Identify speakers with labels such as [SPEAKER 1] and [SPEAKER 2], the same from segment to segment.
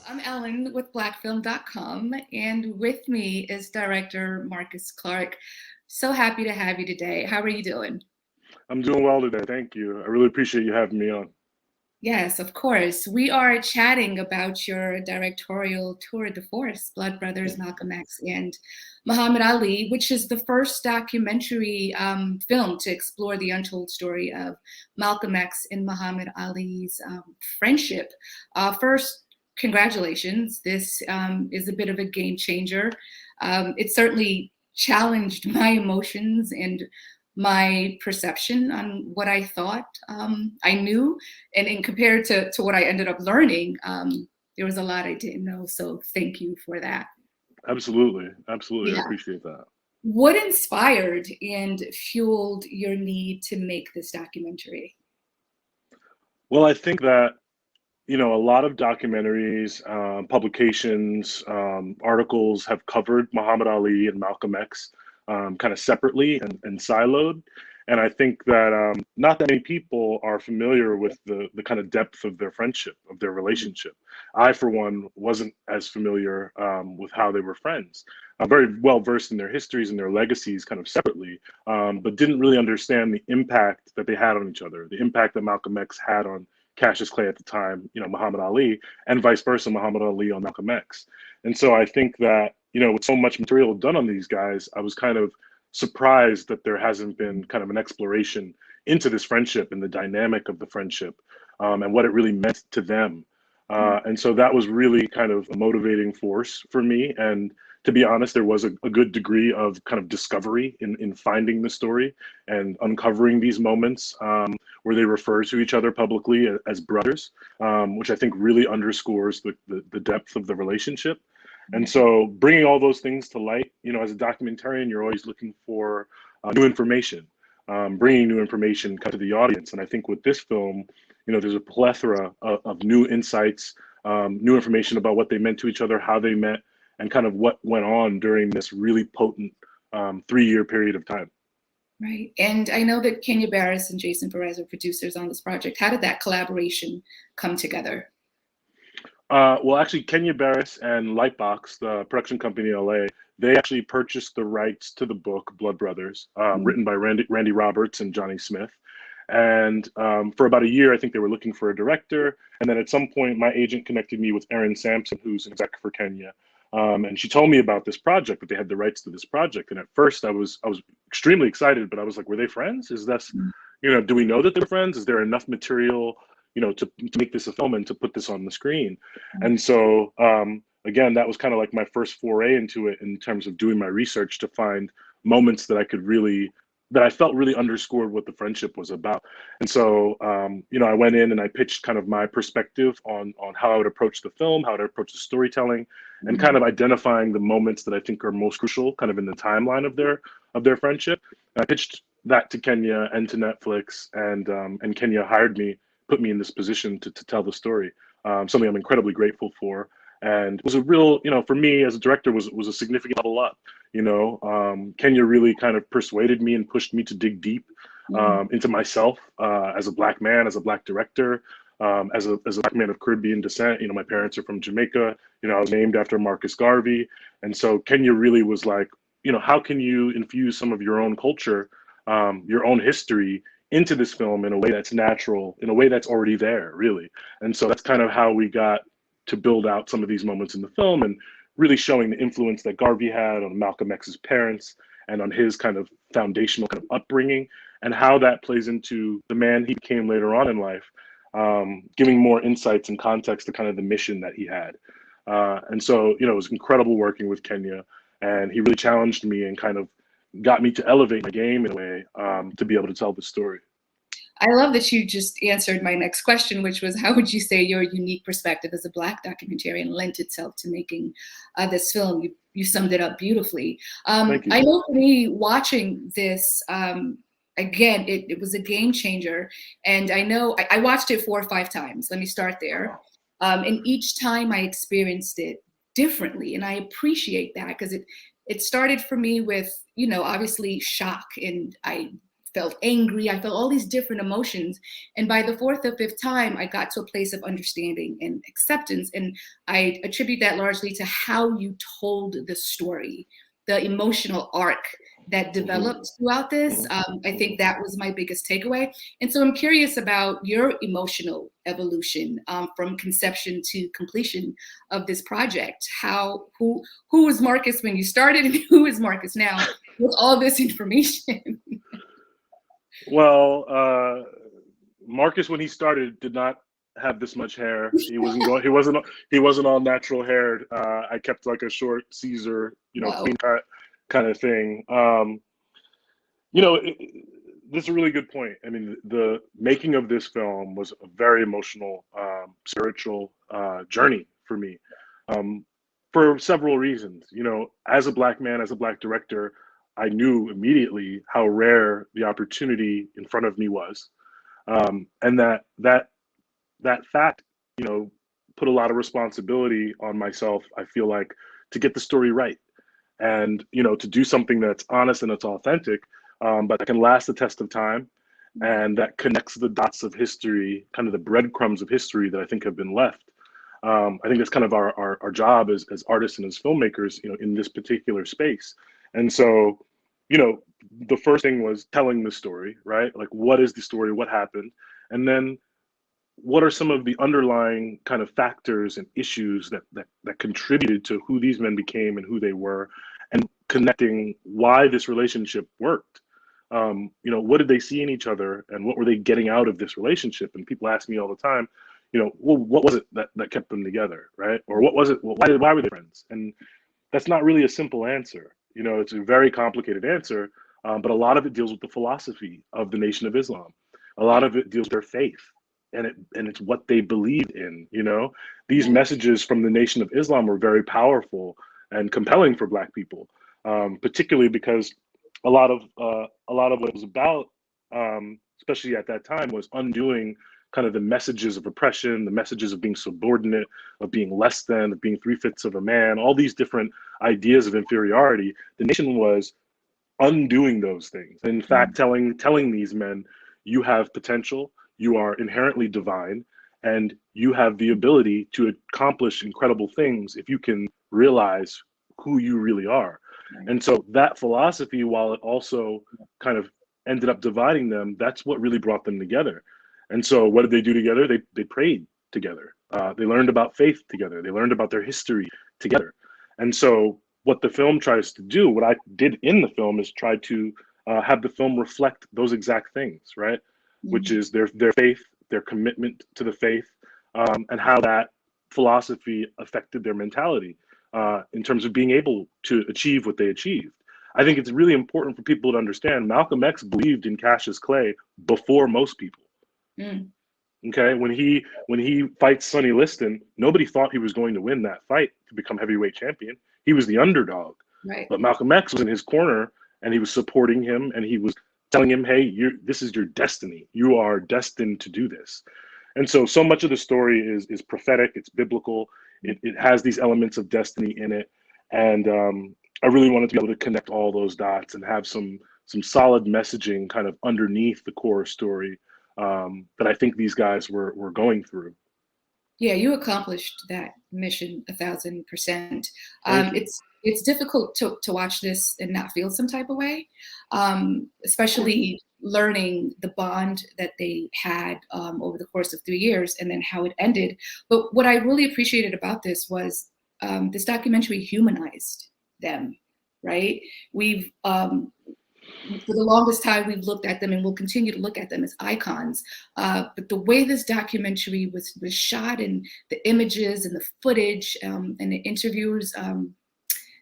[SPEAKER 1] I'm Ellen with blackfilm.com, and with me is director Marcus Clarke. So happy to have you today. How are you doing?
[SPEAKER 2] I'm doing well today. Thank you. I really appreciate you having me on.
[SPEAKER 1] Yes, of course. We are chatting about your directorial tour de force, Blood Brothers, Malcolm X, and Muhammad Ali, which is the first documentary film to explore the untold story of Malcolm X and Muhammad Ali's friendship. First, congratulations. This is a bit of a game changer. It certainly challenged my emotions and my perception on what I thought I knew, and in compared to what I ended up learning, there was a lot I didn't know. So thank you for that.
[SPEAKER 2] Absolutely. Absolutely. I
[SPEAKER 1] Yeah.
[SPEAKER 2] appreciate that.
[SPEAKER 1] What inspired and fueled your need to make this documentary?
[SPEAKER 2] Well, I think that, a lot of documentaries, publications, articles have covered Muhammad Ali and Malcolm X kind of separately and siloed. And I think that not that many people are familiar with the kind of depth of their friendship, of their relationship. I, for one, wasn't as familiar with how they were friends. I'm very well versed in their histories and their legacies kind of separately, but didn't really understand the impact that they had on each other, the impact that Malcolm X had on Cassius Clay at the time, Muhammad Ali, and vice versa, Muhammad Ali on Malcolm X. And so I think that, with so much material done on these guys, I was kind of surprised that there hasn't been kind of an exploration into this friendship and the dynamic of the friendship and what it really meant to them. And so that was really kind of a motivating force for me. And to be honest, there was a good degree of kind of discovery in finding the story and uncovering these moments where they refer to each other publicly as brothers, which I think really underscores the depth of the relationship. And so bringing all those things to light, as a documentarian, you're always looking for new information, bringing new information to the audience. And I think with this film, there's a plethora of new insights, new information about what they meant to each other, how they met, and kind of what went on during this really potent 3-year period of time.
[SPEAKER 1] Right. And I know that Kenya Barris and Jason Perez are producers on this project. How did that collaboration come together?
[SPEAKER 2] Well, actually, Kenya Barris and Lightbox, the production company in LA, they actually purchased the rights to the book Blood Brothers, written by Randy Roberts and Johnny Smith. And for about a year, I think they were looking for a director. And then at some point, my agent connected me with Erin Sampson, who's an exec for Kenya. And she told me about this project, that they had the rights to this project. And at first, I was extremely excited, but I was like, were they friends? Is this, do we know that they're friends? Is there enough material, to make this a film and to put this on the screen? And so, again, that was kind of like my first foray into it in terms of doing my research to find moments that I felt really underscored what the friendship was about. And so, I went in and I pitched kind of my perspective on how I would approach the film, how to approach the storytelling, and kind of identifying the moments that I think are most crucial kind of in the timeline of their friendship. And I pitched that to Kenya and to Netflix, and Kenya hired me, put me in this position to tell the story, something I'm incredibly grateful for. And it was a real, for me as a director, was a significant level up. Kenya really kind of persuaded me and pushed me to dig deep into myself as a Black man, as a Black director, as a Black man of Caribbean descent. My parents are from Jamaica. I was named after Marcus Garvey. And so Kenya really was like, how can you infuse some of your own culture, your own history into this film in a way that's natural, in a way that's already there, really. And so that's kind of how we got to build out some of these moments in the film, and really showing the influence that Garvey had on Malcolm X's parents and on his kind of foundational kind of upbringing, and how that plays into the man he became later on in life, giving more insights and context to kind of the mission that he had. And so, it was incredible working with Kenya, and he really challenged me and kind of got me to elevate my game in a way to be able to tell the story.
[SPEAKER 1] I love that you just answered my next question, which was, how would you say your unique perspective as a Black documentarian lent itself to making this film? You summed it up beautifully.
[SPEAKER 2] Thank you.
[SPEAKER 1] I know for me, watching this, again, it was a game changer. And I know I watched it 4 or 5 times. Let me start there. And each time I experienced it differently. And I appreciate that, because it started for me with, obviously shock. And I felt angry. I felt all these different emotions. And by the fourth or fifth time, I got to a place of understanding and acceptance. And I attribute that largely to how you told the story, the emotional arc that developed throughout this. I think that was my biggest takeaway. And so I'm curious about your emotional evolution from conception to completion of this project. Who was Marcus when you started, and who is Marcus now with all this information?
[SPEAKER 2] Well, Marcus, when he started, did not have this much hair. He wasn't going. He wasn't all natural haired. I kept like a short Caesar,
[SPEAKER 1] Wow.
[SPEAKER 2] clean cut kind of thing. This is a really good point. I mean, the making of this film was a very emotional, spiritual journey for me, for several reasons. As a Black man, as a Black director, I knew immediately how rare the opportunity in front of me was, and that fact, put a lot of responsibility on myself. I feel like, to get the story right, and to do something that's honest and that's authentic, but that can last the test of time, and that connects the dots of history, kind of the breadcrumbs of history that I think have been left. I think that's kind of our job as artists and as filmmakers, in this particular space. And so, the first thing was telling the story, right? Like, what is the story? What happened? And then what are some of the underlying kind of factors and issues that contributed to who these men became and who they were, and connecting why this relationship worked. What did they see in each other, and what were they getting out of this relationship? And people ask me all the time, well, what was it that kept them together, right? Or what was it? Why were they friends? And that's not really a simple answer. It's a very complicated answer, but a lot of it deals with the philosophy of the Nation of Islam. A lot of it deals with their faith, and it's what they believed in. These messages from the Nation of Islam were very powerful and compelling for Black people, particularly because a lot of what it was about, especially at that time, was undoing kind of the messages of oppression, the messages of being subordinate, of being less than, of being three-fifths of a man, all these different ideas of inferiority. The nation was undoing those things. In fact, telling these men, you have potential, you are inherently divine, and you have the ability to accomplish incredible things if you can realize who you really are. And so that philosophy, while it also kind of ended up dividing them, that's what really brought them together. And so what did they do together? They prayed together. They learned about faith together. They learned about their history together. And so what the film tries to do, what I did in the film, is try to have the film reflect those exact things, right? Which is their faith, their commitment to the faith, and how that philosophy affected their mentality in terms of being able to achieve what they achieved. I think it's really important for people to understand Malcolm X believed in Cassius Clay before most people. Okay, when he fights Sonny Liston, nobody thought he was going to win that fight to become heavyweight champion. He was the underdog, but Malcolm X was in his corner, and he was supporting him, and he was telling him, "Hey, this is your destiny. You are destined to do this." And so much of the story is prophetic. It's biblical. It has these elements of destiny in it, and I really wanted to be able to connect all those dots and have some solid messaging kind of underneath the core story that I think these guys were going through.
[SPEAKER 1] Yeah, you accomplished that mission 1,000%. It's difficult to watch this and not feel some type of way, especially learning the bond that they had over the course of 3 years, and then how it ended. But what I really appreciated about this was this documentary humanized them, right? We've for the longest time, we've looked at them, and we'll continue to look at them as icons. But the way this documentary was shot, and the images and the footage and the interviewers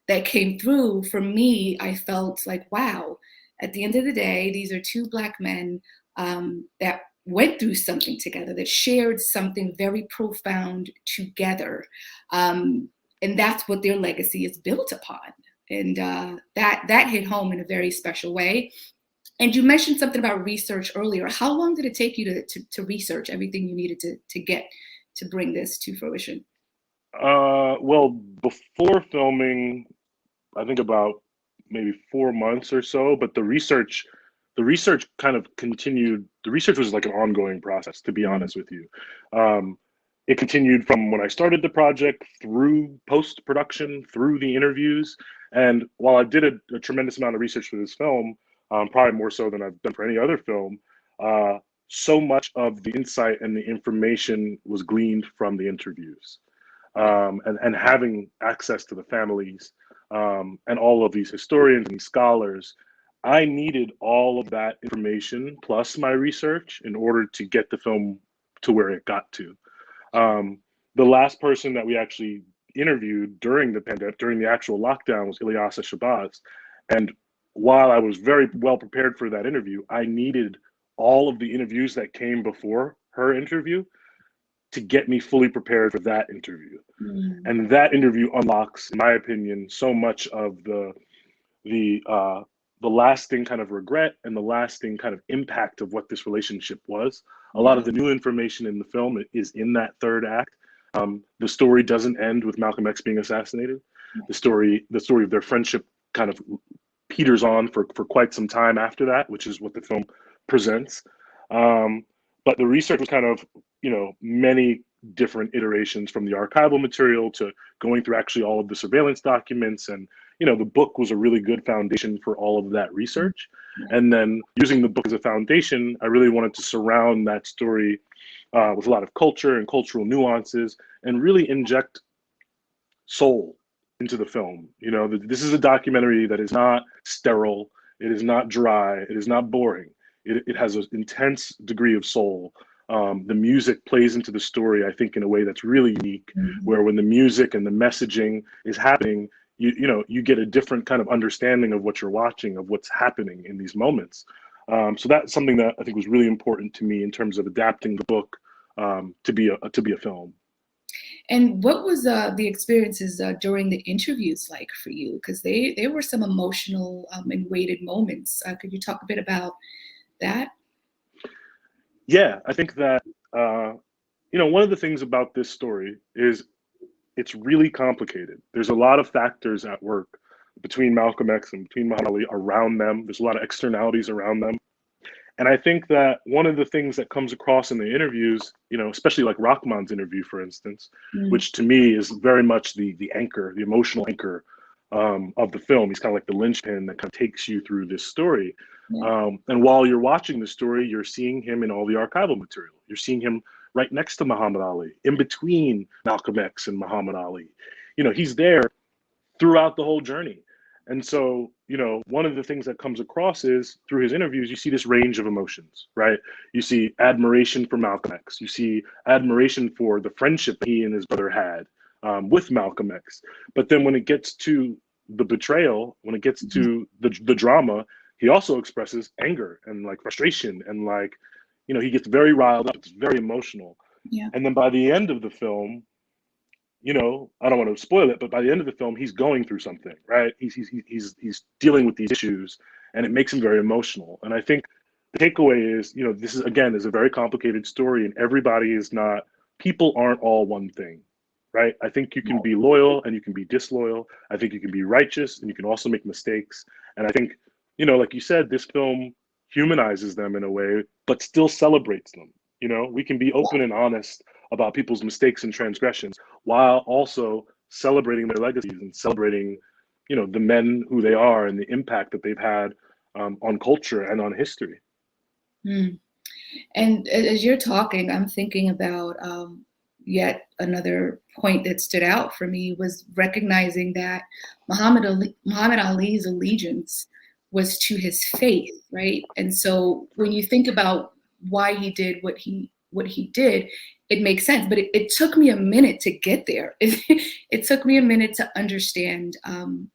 [SPEAKER 1] that came through, for me, I felt like, wow, at the end of the day, these are two Black men that went through something together, that shared something very profound together. And that's what their legacy is built upon. And that hit home in a very special way. And you mentioned something about research earlier. How long did it take you to research everything you needed to get to bring this to fruition?
[SPEAKER 2] Well, before filming, I think about maybe 4 months or so, but the research the research kind of continued. The research was like an ongoing process, to be honest with you. It continued from when I started the project through post-production, through the interviews. And while I did a tremendous amount of research for this film, probably more so than I've done for any other film, so much of the insight and the information was gleaned from the interviews. And having access to the families and all of these historians and scholars, I needed all of that information plus my research in order to get the film to where it got to. The last person that we actually interviewed during the pandemic, during the actual lockdown, was Ilyasa Shabazz. And while I was very well prepared for that interview, I needed all of the interviews that came before her interview to get me fully prepared for that interview. And that interview unlocks, in my opinion, so much of the lasting kind of regret and the lasting kind of impact of what this relationship was. A lot of the new information in the film is in that third act. The story doesn't end with Malcolm X being assassinated. The story of their friendship kind of peters on for quite some time after that, which is what the film presents. But the research was kind of, many different iterations, from the archival material to going through actually all of the surveillance documents. And, the book was a really good foundation for all of that research. And then using the book as a foundation, I really wanted to surround that story with a lot of culture and cultural nuances and really inject soul into the film. This is a documentary that is not sterile. It is not dry. It is not boring. It has an intense degree of soul. The music plays into the story, I think, in a way that's really unique, where when the music and the messaging is happening, you get a different kind of understanding of what you're watching, of what's happening in these moments. So that's something that I think was really important to me in terms of adapting the book to be a film.
[SPEAKER 1] And what was the experiences during the interviews like for you? Because there were some emotional and weighted moments. Could you talk a bit about that?
[SPEAKER 2] Yeah, I think that one of the things about this story is it's really complicated. There's a lot of factors at work between Malcolm X and between Muhammad Ali around them. There's a lot of externalities around them. And I think that one of the things that comes across in the interviews, especially like Rahman's interview, for instance, which to me is very much the anchor, the emotional anchor of the film. He's kind of like the linchpin that kind of takes you through this story. And while you're watching the story, you're seeing him in all the archival material. You're seeing him right next to Muhammad Ali, in between Malcolm X and Muhammad Ali. He's there throughout the whole journey. And so, one of the things that comes across is through his interviews, you see this range of emotions, right? You see admiration for Malcolm X. You see admiration for the friendship he and his brother had with Malcolm X. But then when it gets to the betrayal, when it gets to the drama, he also expresses anger and like frustration and like, he gets very riled up. It's very emotional.
[SPEAKER 1] Yeah.
[SPEAKER 2] And then by the end of the film, I don't want to spoil it, but by the end of the film, he's going through something, right? He's dealing with these issues, and it makes him very emotional. And I think the takeaway is, this is a very complicated story, and people aren't all one thing, right? I think you can be loyal and you can be disloyal. I think you can be righteous and you can also make mistakes. And I think, like you said, this film humanizes them in a way, but still celebrates them. We can be open and honest about people's mistakes and transgressions while also celebrating their legacies and celebrating, the men who they are and the impact that they've had on culture and on history.
[SPEAKER 1] And as you're talking, I'm thinking about yet another point that stood out for me was recognizing that Muhammad Ali's allegiance was to his faith, right? And so when you think about why he did what he did, it makes sense. But it took me a minute to get there. It took me a minute to understand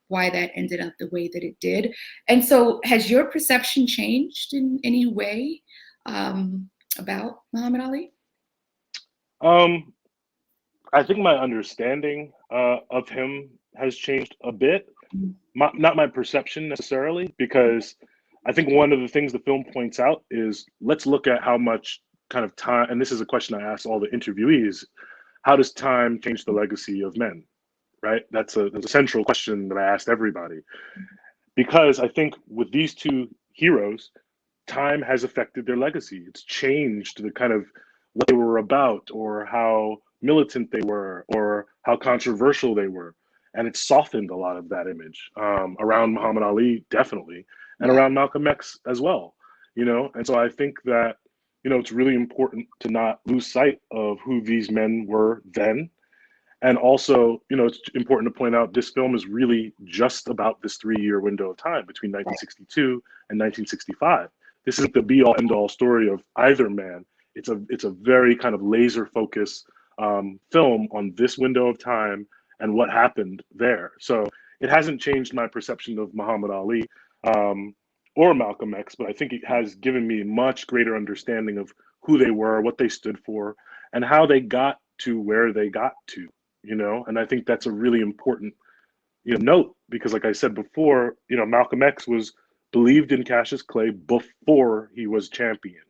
[SPEAKER 1] why that ended up the way that it did. And so has your perception changed in any way about Muhammad Ali?
[SPEAKER 2] I think my understanding of him has changed a bit. Not my perception necessarily, because I think one of the things the film points out is, let's look at how much kind of time, and this is a question I asked all the interviewees, how does time change the legacy of men, right? That's a central question that I asked everybody. Because I think with these two heroes, time has affected their legacy. It's changed the kind of what they were about, or how militant they were, or how controversial they were. And it's softened a lot of that image around Muhammad Ali, definitely, and
[SPEAKER 1] Yeah.
[SPEAKER 2] around Malcolm X as well. And so I think that, it's really important to not lose sight of who these men were then. And also, it's important to point out this film is really just about this 3-year window of time between 1962 and 1965. This isn't the be all end all story of either man. It's a very kind of laser focus film on this window of time and what happened there. So it hasn't changed my perception of Muhammad Ali or Malcolm X, but I think it has given me much greater understanding of who they were, what they stood for, and how they got to where they got to. And I think that's a really important note, because like I said before, Malcolm X was believed in Cassius Clay before he was champion,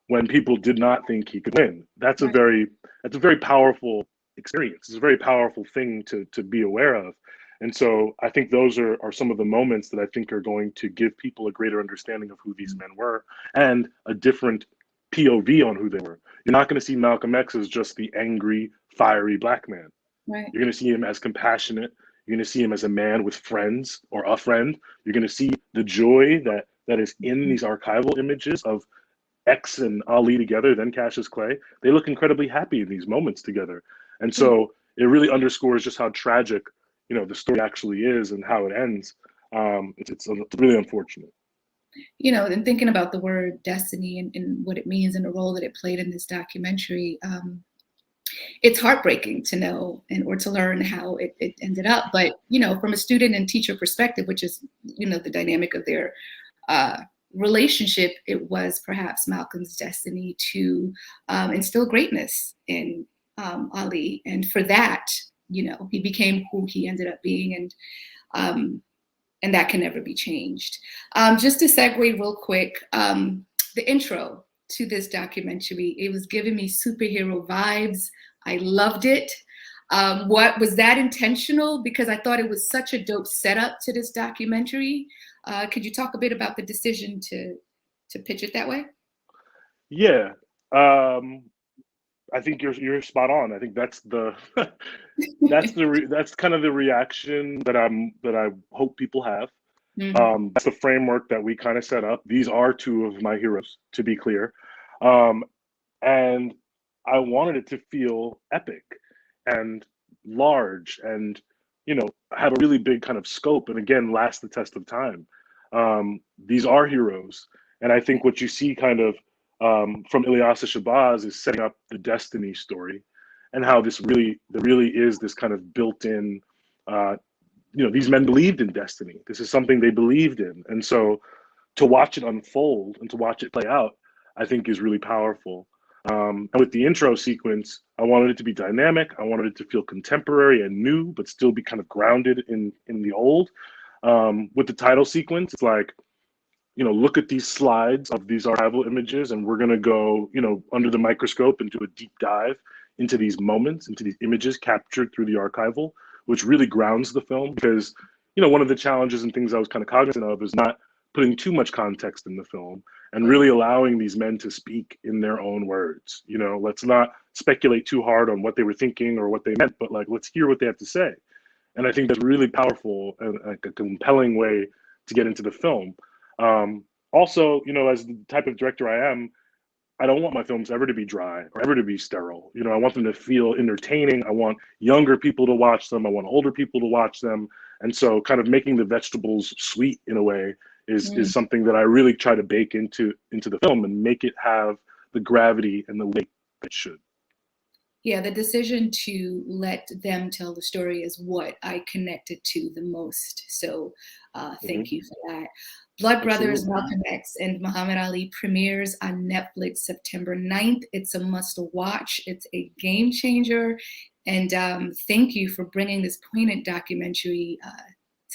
[SPEAKER 2] when people did not think he could win. That's a
[SPEAKER 1] Right.
[SPEAKER 2] very powerful experience. It's a very powerful thing to be aware of. And so I think those are some of the moments that I think are going to give people a greater understanding of who these men were, and a different POV on who they were. You're not going to see Malcolm X as just the angry, fiery black man.
[SPEAKER 1] Right.
[SPEAKER 2] You're going to see him as compassionate. You're going to see him as a man with friends, or a friend. You're going to see the joy that is in these archival images of X and Ali together, then Cassius Clay. They look incredibly happy in these moments together. And so it really underscores just how tragic, the story actually is and how it ends. It's really unfortunate.
[SPEAKER 1] And thinking about the word destiny and what it means and the role that it played in this documentary, it's heartbreaking to know or to learn how it ended up. But, from a student and teacher perspective, which is, the dynamic of their relationship, it was perhaps Malcolm's destiny to instill greatness in Ali. And for that, he became who he ended up being. And that can never be changed. Just to segue real quick, the intro to this documentary, it was giving me superhero vibes. I loved it. What was that intentional? Because I thought it was such a dope setup to this documentary. Could you talk a bit about the decision to pitch it that way?
[SPEAKER 2] Yeah. I think you're spot on. I think that's the that's kind of the reaction that I hope people have. That's the framework that we kind of set up. These are two of my heroes, to be clear, and I wanted it to feel epic and large, and have a really big kind of scope, and again last the test of time. These are heroes, and I think what you see kind of from Ilyasa Shabazz is setting up the destiny story, and how there really is this kind of built-in, these men believed in destiny. This is something they believed in, and so to watch it unfold and to watch it play out, I think is really powerful. And with the intro sequence, I wanted it to be dynamic. I wanted it to feel contemporary and new, but still be kind of grounded in the old. With the title sequence, it's like, look at these slides of these archival images, and we're going to go, under the microscope into a deep dive into these moments, into these images captured through the archival, which really grounds the film. Because, one of the challenges and things I was kind of cognizant of is not putting too much context in the film, and really allowing these men to speak in their own words. Let's not speculate too hard on what they were thinking or what they meant, but let's hear what they have to say. And I think that's really powerful and like a compelling way to get into the film. Also, as the type of director I am, I don't want my films ever to be dry or ever to be sterile. I want them to feel entertaining. I want younger people to watch them. I want older people to watch them. And so kind of making the vegetables sweet in a way is something that I really try to bake into the film and make it have the gravity and the weight it should.
[SPEAKER 1] Yeah, the decision to let them tell the story is what I connected to the most. So thank you for that. Blood Brothers,
[SPEAKER 2] Absolutely.
[SPEAKER 1] Malcolm X and Muhammad Ali premieres on Netflix September 9th. It's a must watch. It's a game changer. And thank you for bringing this poignant documentary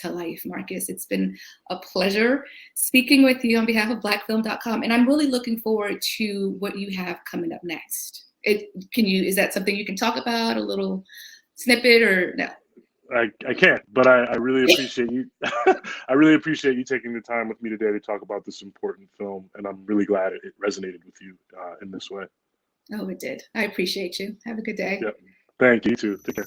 [SPEAKER 1] to life, Marcus. It's been a pleasure speaking with you on behalf of blackfilm.com. And I'm really looking forward to what you have coming up next. Is that something you can talk about, a little snippet, or no?
[SPEAKER 2] I can't, but I really appreciate you. I really appreciate you taking the time with me today to talk about this important film, and I'm really glad it resonated with you in this way.
[SPEAKER 1] Oh, it did. I appreciate you. Have a good day.
[SPEAKER 2] Yep. Thank you, too. Take care.